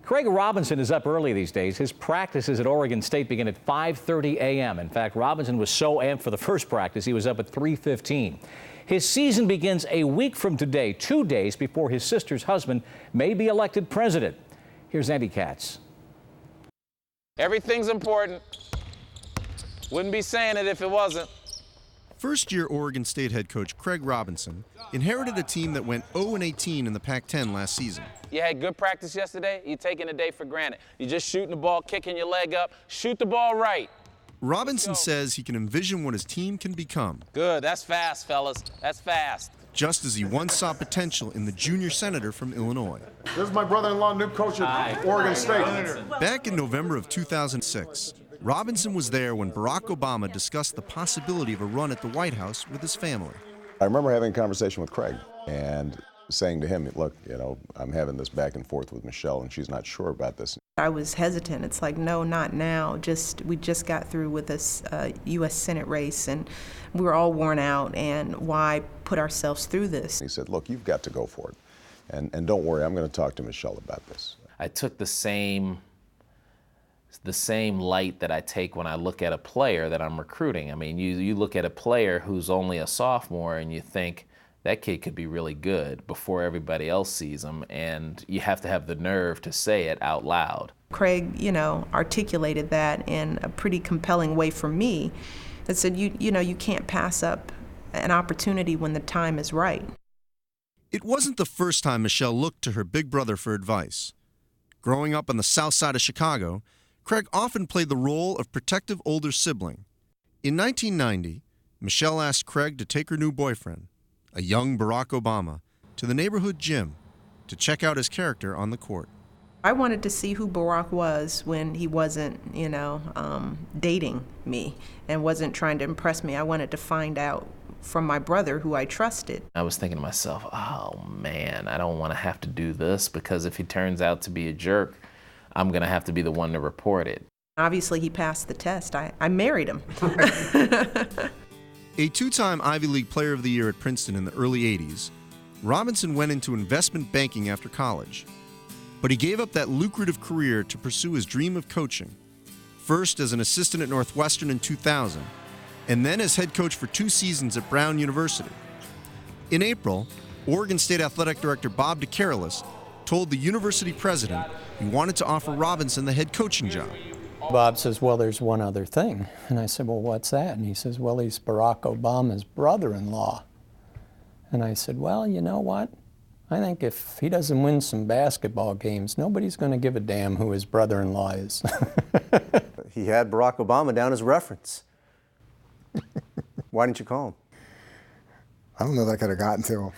Craig Robinson is up early these days. His practices at Oregon State begin at 5:30 a.m. In fact, Robinson was so amped for the first practice, he was up at 3:15. His season begins a week from today, 2 days before his sister's husband may be elected president. Here's Andy Katz. Everything's important. Wouldn't be saying it if it wasn't. First-year Oregon State head coach Craig Robinson inherited a team that went 0-18 in the Pac-10 last season. You had good practice yesterday, you're taking the day for granted. You're just shooting the ball, kicking your leg up. Shoot the ball right. Robinson says he can envision what his team can become. Good, that's fast, fellas. That's fast. Just as he once saw potential in the junior senator from Illinois. This is my brother-in-law, new coach at Oregon State. Back in November of 2006, Robinson was there when Barack Obama discussed the possibility of a run at the White House with his family. I remember having a conversation with Craig and saying to him, look, I'm having this back and forth with Michelle and she's not sure about this. I was hesitant. It's like, no, not now. We just got through with this U.S. Senate race and we were all worn out, and why put ourselves through this? He said, look, you've got to go for it. And don't worry, I'm going to talk to Michelle about this. I took the same light that I take when I look at a player that I'm recruiting. I mean, you look at a player who's only a sophomore and you think that kid could be really good before everybody else sees him, and you have to have the nerve to say it out loud. Craig, articulated that in a pretty compelling way for me that said, you can't pass up an opportunity when the time is right. It wasn't the first time Michelle looked to her big brother for advice. Growing up on the south side of Chicago, Craig often played the role of protective older sibling. In 1990, Michelle asked Craig to take her new boyfriend, a young Barack Obama, to the neighborhood gym to check out his character on the court. I wanted to see who Barack was when he wasn't, dating me and wasn't trying to impress me. I wanted to find out from my brother, who I trusted. I was thinking to myself, oh man, I don't want to have to do this, because if he turns out to be a jerk, I'm going to have to be the one to report it. Obviously, he passed the test. I married him. A two-time Ivy League Player of the Year at Princeton in the early 80s, Robinson went into investment banking after college. But he gave up that lucrative career to pursue his dream of coaching, first as an assistant at Northwestern in 2000, and then as head coach for 2 seasons at Brown University. In April, Oregon State Athletic Director Bob DeCarolis told the university president he wanted to offer Robinson the head coaching job. Bob says, well, there's one other thing. And I said, well, what's that? And he says, well, he's Barack Obama's brother-in-law. And I said, well, you know what? I think if he doesn't win some basketball games, nobody's going to give a damn who his brother-in-law is. He had Barack Obama down as reference. Why didn't you call him? I don't know that I could have gotten to him.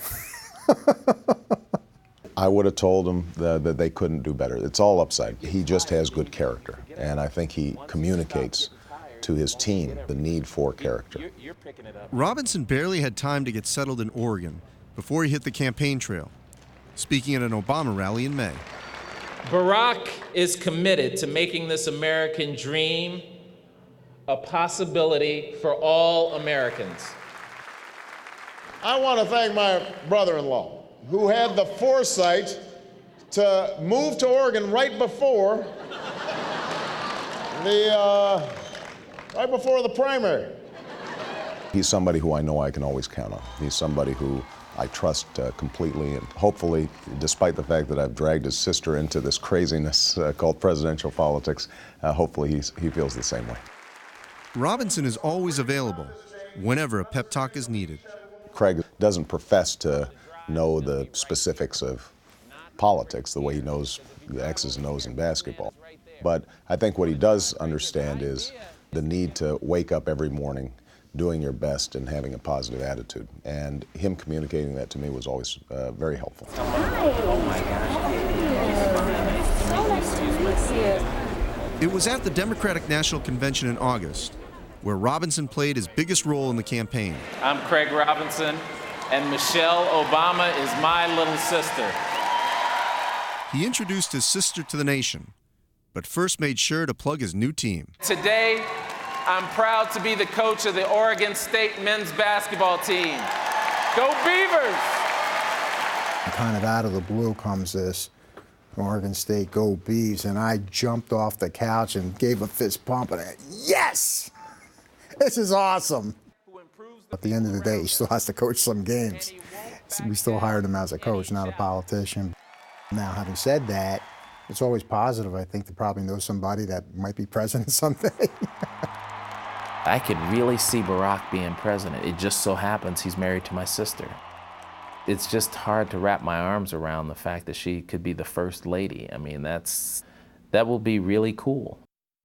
I would have told him that they couldn't do better. It's all upside. He just has good character, and I think he communicates to his team the need for character. Robinson barely had time to get settled in Oregon before he hit the campaign trail, speaking at an Obama rally in May. Barack is committed to making this American dream a possibility for all Americans. I want to thank my brother-in-law, who had the foresight to move to Oregon right before the primary. He's somebody who I know I can always count on. He's somebody who I trust completely, and hopefully, despite the fact that I've dragged his sister into this craziness called presidential politics, hopefully he feels the same way. Robinson is always available whenever a pep talk is needed. Craig doesn't profess to know the specifics of politics the way he knows the X's and O's in basketball. But I think what he does understand is the need to wake up every morning doing your best and having a positive attitude. And him communicating that to me was always very helpful. It was at the Democratic National Convention in August where Robinson played his biggest role in the campaign. I'm Craig Robinson, and Michelle Obama is my little sister. He introduced his sister to the nation, but first made sure to plug his new team. Today, I'm proud to be the coach of the Oregon State men's basketball team. Go Beavers! Kind of out of the blue comes this, Oregon State, go Beavs, and I jumped off the couch and gave a fist pump, and yes! This is awesome. At the end of the day, he still has to coach some games. We still hired him as a coach, not a politician. Now, having said that, it's always positive, I think, to probably know somebody that might be president someday. I could really see Barack being president. It just so happens he's married to my sister. It's just hard to wrap my arms around the fact that she could be the first lady. I mean, that will be really cool.